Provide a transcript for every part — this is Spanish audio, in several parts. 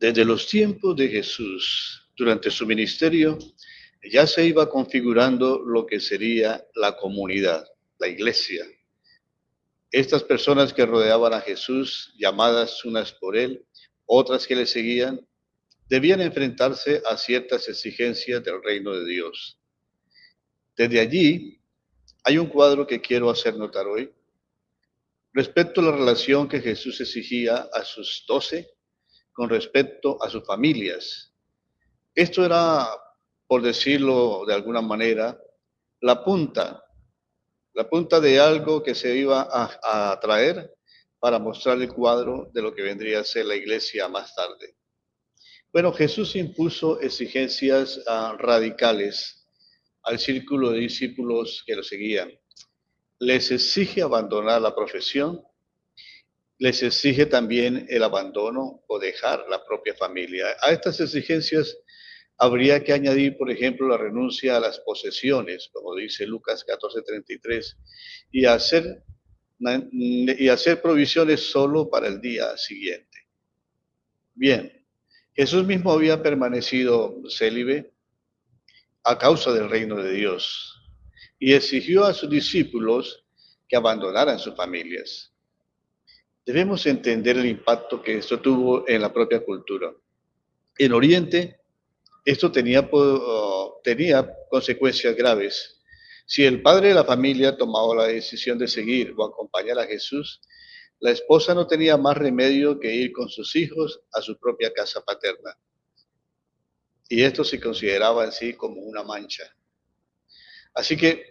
Desde los tiempos de Jesús, durante su ministerio, ya se iba configurando lo que sería la comunidad, la iglesia. Estas personas que rodeaban a Jesús, llamadas unas por él, otras que le seguían, debían enfrentarse a ciertas exigencias del reino de Dios. Desde allí, hay un cuadro que quiero hacer notar hoy respecto a la relación que Jesús exigía a sus 12 con respecto a sus familias. Esto era, por decirlo de alguna manera, la punta, la punta de algo que se iba a traer para mostrar el cuadro de lo que vendría a ser la iglesia más tarde. Bueno, Jesús impuso exigencias radicales al círculo de discípulos que lo seguían. Les exige abandonar la profesión, les exige también el abandono o dejar la propia familia. A estas exigencias habría que añadir, por ejemplo, la renuncia a las posesiones, como dice Lucas 14:33, y hacer provisiones solo para el día siguiente. Bien, Jesús mismo había permanecido célibe a causa del reino de Dios y exigió a sus discípulos que abandonaran sus familias. Debemos entender el impacto que esto tuvo en la propia cultura. En Oriente, esto tenía consecuencias graves. Si el padre de la familia tomaba la decisión de seguir o acompañar a Jesús, la esposa no tenía más remedio que ir con sus hijos a su propia casa paterna. Y esto se consideraba en sí como una mancha. Así que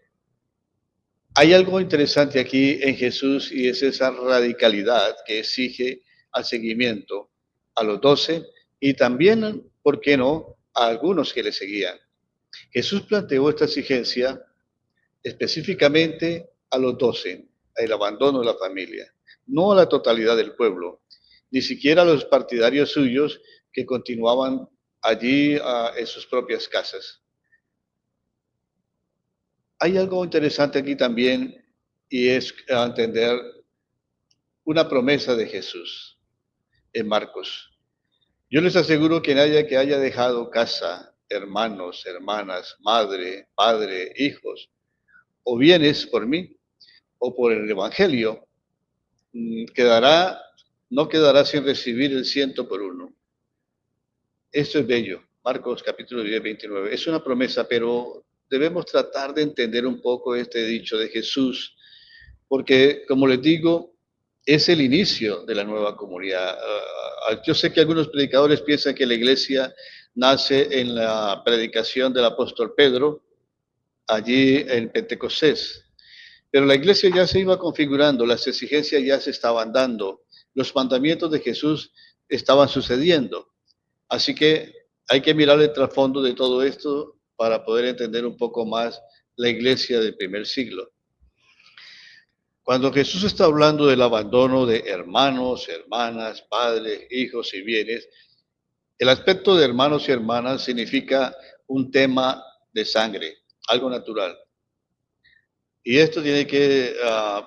hay algo interesante aquí en Jesús y es esa radicalidad que exige al seguimiento a los 12 y también, ¿por qué no?, a algunos que le seguían. Jesús planteó esta exigencia específicamente a los 12, el abandono de la familia, no a la totalidad del pueblo, ni siquiera a los partidarios suyos que continuaban allí en sus propias casas. Hay algo interesante aquí también y es entender una promesa de Jesús en Marcos. Yo les aseguro que nadie que haya dejado casa, hermanos, hermanas, madre, padre, hijos o bienes por mí o por el Evangelio, no quedará sin recibir el 100 por 1. Esto es bello. Marcos capítulo 10, 29. Es una promesa, pero debemos tratar de entender un poco este dicho de Jesús, porque, como les digo, es el inicio de la nueva comunidad. Yo sé que algunos predicadores piensan que la iglesia nace en la predicación del apóstol Pedro, allí en Pentecostés. Pero la iglesia ya se iba configurando, las exigencias ya se estaban dando, los mandamientos de Jesús estaban sucediendo. Así que hay que mirar el trasfondo de todo esto para poder entender un poco más la iglesia del primer siglo. Cuando Jesús está hablando del abandono de hermanos, hermanas, padres, hijos y bienes, el aspecto de hermanos y hermanas significa un tema de sangre, algo natural. Y esto tiene que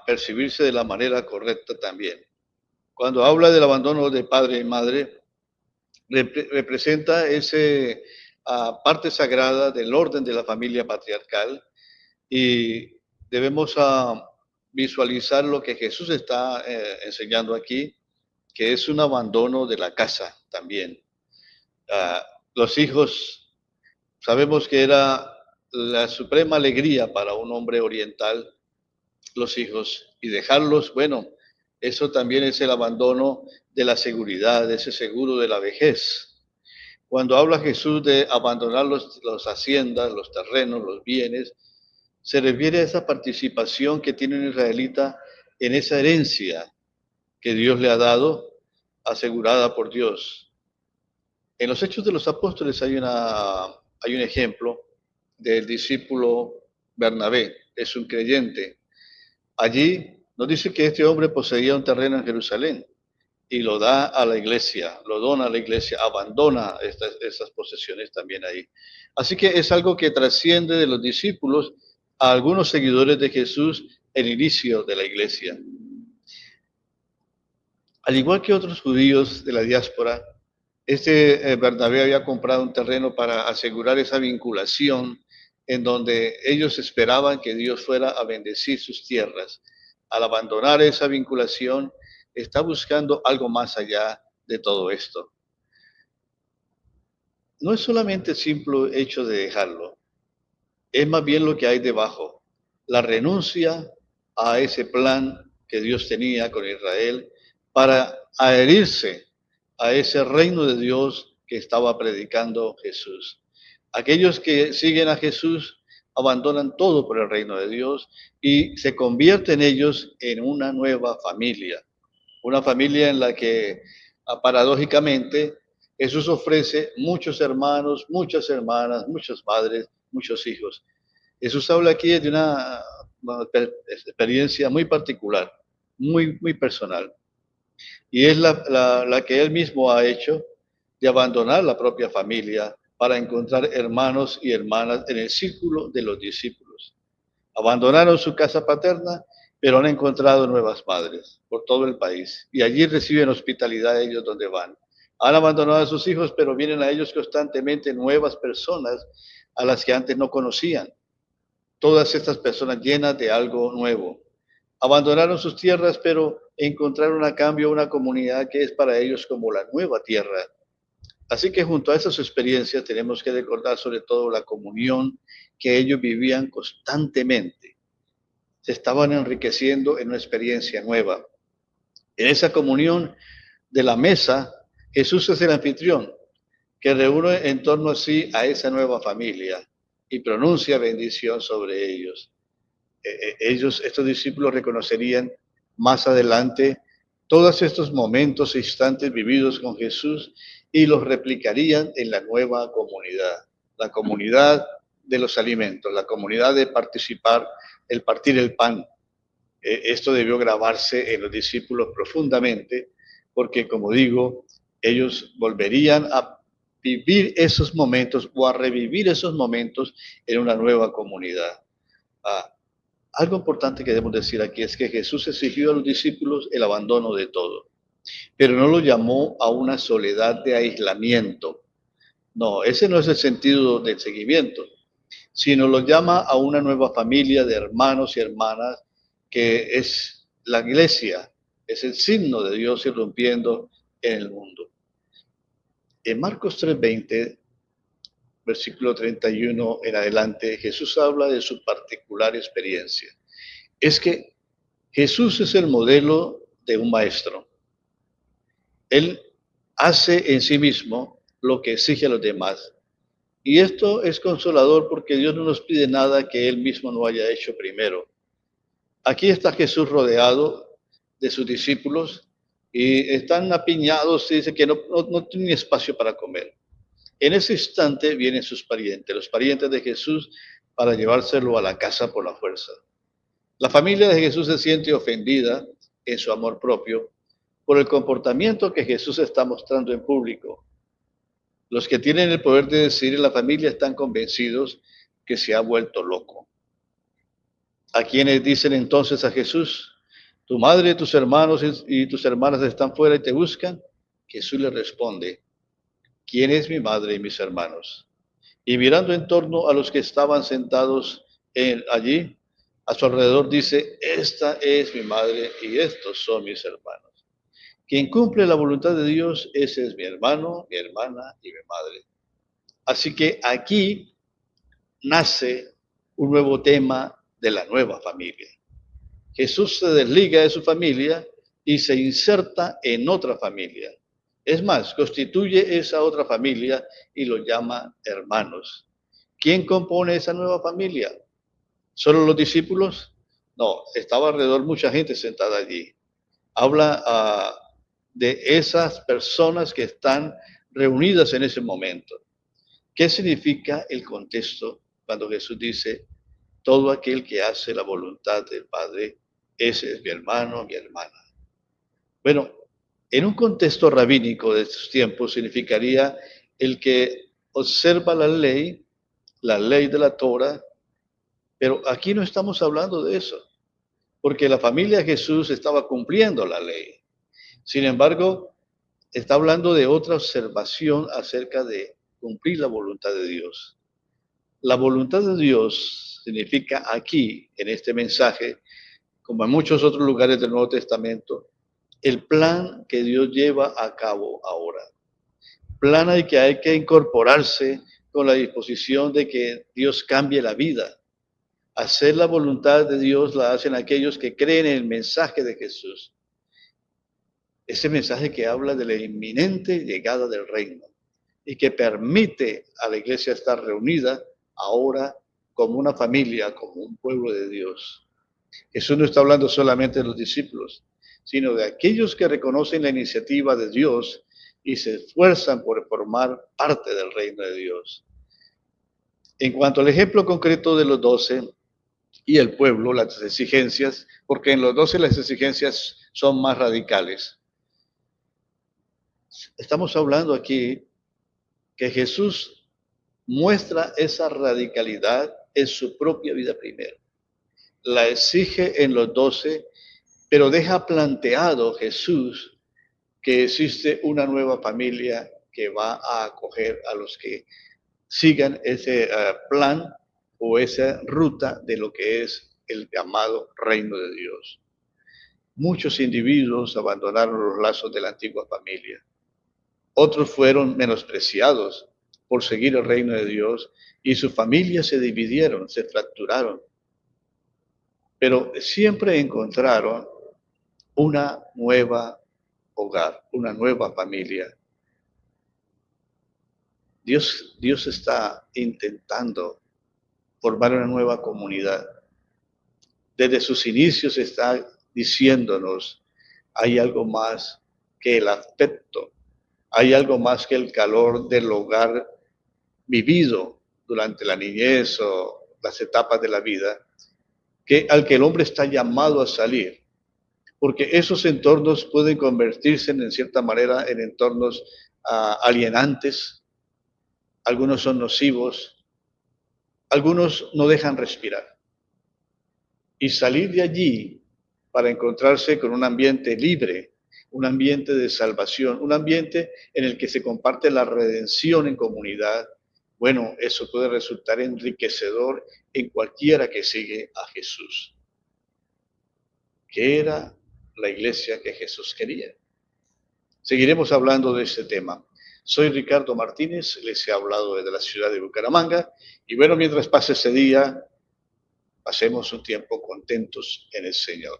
percibirse de la manera correcta también. Cuando habla del abandono de padre y madre, representa esa parte sagrada del orden de la familia patriarcal y debemos visualizar lo que Jesús está enseñando aquí, que es un abandono de la casa también. Los hijos, sabemos que era la suprema alegría para un hombre oriental, los hijos, y dejarlos, bueno, eso también es el abandono de la seguridad, ese seguro de la vejez. Cuando habla Jesús de abandonar las haciendas, los terrenos, los bienes, se refiere a esa participación que tiene un israelita en esa herencia que Dios le ha dado, asegurada por Dios. En los Hechos de los Apóstoles hay un ejemplo del discípulo Bernabé, es un creyente. Allí nos dice que este hombre poseía un terreno en Jerusalén y lo da a la iglesia, lo dona a la iglesia, abandona estas posesiones también ahí. Así que es algo que trasciende de los discípulos a algunos seguidores de Jesús, el inicio de la iglesia. Al igual que otros judíos de la diáspora, Bernabé había comprado un terreno para asegurar esa vinculación en donde ellos esperaban que Dios fuera a bendecir sus tierras. Al abandonar esa vinculación, está buscando algo más allá de todo esto. No es solamente el simple hecho de dejarlo, es más bien lo que hay debajo. La renuncia a ese plan que Dios tenía con Israel para adherirse a ese reino de Dios que estaba predicando Jesús. Aquellos que siguen a Jesús abandonan todo por el reino de Dios y se convierten ellos en una nueva familia. Una familia en la que paradójicamente Jesús ofrece muchos hermanos, muchas hermanas, muchas madres, muchos hijos. Jesús habla aquí de una experiencia muy particular, muy personal. Y es la que él mismo ha hecho de abandonar la propia familia para encontrar hermanos y hermanas en el círculo de los discípulos. Abandonaron su casa paterna, pero han encontrado nuevas madres por todo el país y allí reciben hospitalidad ellos donde van. Han abandonado a sus hijos, pero vienen a ellos constantemente nuevas personas a las que antes no conocían. Todas estas personas llenas de algo nuevo. Abandonaron sus tierras, pero encontraron a cambio una comunidad que es para ellos como la nueva tierra. Así que junto a esas experiencias tenemos que recordar sobre todo la comunión que ellos vivían constantemente. Se estaban enriqueciendo en una experiencia nueva. En esa comunión de la mesa, Jesús es el anfitrión que reúne en torno a sí a esa nueva familia y pronuncia bendición sobre ellos. Estos discípulos reconocerían más adelante todos estos momentos e instantes vividos con Jesús y los replicarían en la nueva comunidad, la comunidad de los alimentos, la comunidad de participar, el partir el pan. Esto debió grabarse en los discípulos profundamente, porque como digo, ellos volverían a vivir esos momentos o a revivir esos momentos en una nueva comunidad. Ah, algo importante que debemos decir aquí es que Jesús exigió a los discípulos el abandono de todo, pero no lo llamó a una soledad de aislamiento. No, ese no es el sentido del seguimiento, sino lo llama a una nueva familia de hermanos y hermanas que es la iglesia, es el signo de Dios irrumpiendo en el mundo. En Marcos 3:20, versículo 31 en adelante, Jesús habla de su particular experiencia. Es que Jesús es el modelo de un maestro. Él hace en sí mismo lo que exige a los demás. Y esto es consolador porque Dios no nos pide nada que Él mismo no haya hecho primero. Aquí está Jesús rodeado de sus discípulos y están apiñados y dice que no tienen espacio para comer. En ese instante vienen sus parientes, los parientes de Jesús, para llevárselo a la casa por la fuerza. La familia de Jesús se siente ofendida en su amor propio por el comportamiento que Jesús está mostrando en público. Los que tienen el poder de decidir en la familia están convencidos que se ha vuelto loco. A quienes dicen entonces a Jesús, tu madre, tus hermanos y tus hermanas están fuera y te buscan, Jesús les responde, ¿quién es mi madre y mis hermanos? Y mirando en torno a los que estaban sentados allí, a su alrededor dice, esta es mi madre y estos son mis hermanos. Quien cumple la voluntad de Dios, ese es mi hermano, mi hermana y mi madre. Así que aquí nace un nuevo tema de la nueva familia. Jesús se desliga de su familia y se inserta en otra familia. Es más, constituye esa otra familia y lo llama hermanos. ¿Quién compone esa nueva familia? ¿Solo los discípulos? No, estaba alrededor mucha gente sentada allí. Habla de esas personas que están reunidas en ese momento. ¿Qué significa el contexto cuando Jesús dice, todo aquel que hace la voluntad del Padre, ese es mi hermano, mi hermana? Bueno, en un contexto rabínico de estos tiempos significaría el que observa la ley de la Torah, pero aquí no estamos hablando de eso, porque la familia de Jesús estaba cumpliendo la ley. Sin embargo, está hablando de otra observación acerca de cumplir la voluntad de Dios. La voluntad de Dios significa aquí, en este mensaje, como en muchos otros lugares del Nuevo Testamento, el plan que Dios lleva a cabo ahora. Plan al que hay que incorporarse con la disposición de que Dios cambie la vida. Hacer la voluntad de Dios la hacen aquellos que creen en el mensaje de Jesús. Ese mensaje que habla de la inminente llegada del reino y que permite a la iglesia estar reunida ahora como una familia, como un pueblo de Dios. Jesús no está hablando solamente de los discípulos, sino de aquellos que reconocen la iniciativa de Dios y se esfuerzan por formar parte del reino de Dios. En cuanto al ejemplo concreto de los 12 y el pueblo, las exigencias, porque en los 12 las exigencias son más radicales. Estamos hablando aquí que Jesús muestra esa radicalidad en su propia vida primero. La exige en los 12, pero deja planteado Jesús que existe una nueva familia que va a acoger a los que sigan ese plan o esa ruta de lo que es el llamado reino de Dios. Muchos individuos abandonaron los lazos de la antigua familia. Otros fueron menospreciados por seguir el reino de Dios y sus familias se dividieron, se fracturaron. Pero siempre encontraron una nueva hogar, una nueva familia. Dios está intentando formar una nueva comunidad. Desde sus inicios está diciéndonos, hay algo más que el afecto, hay algo más que el calor del hogar vivido durante la niñez o las etapas de la vida, al que el hombre está llamado a salir. Porque esos entornos pueden convertirse en cierta manera en entornos alienantes, algunos son nocivos, algunos no dejan respirar. Y salir de allí para encontrarse con un ambiente libre, un ambiente de salvación, un ambiente en el que se comparte la redención en comunidad, bueno, eso puede resultar enriquecedor en cualquiera que sigue a Jesús. ¿Qué era la iglesia que Jesús quería? Seguiremos hablando de este tema. Soy Ricardo Martínez, les he hablado desde la ciudad de Bucaramanga y bueno, mientras pase ese día, pasemos un tiempo contentos en el Señor.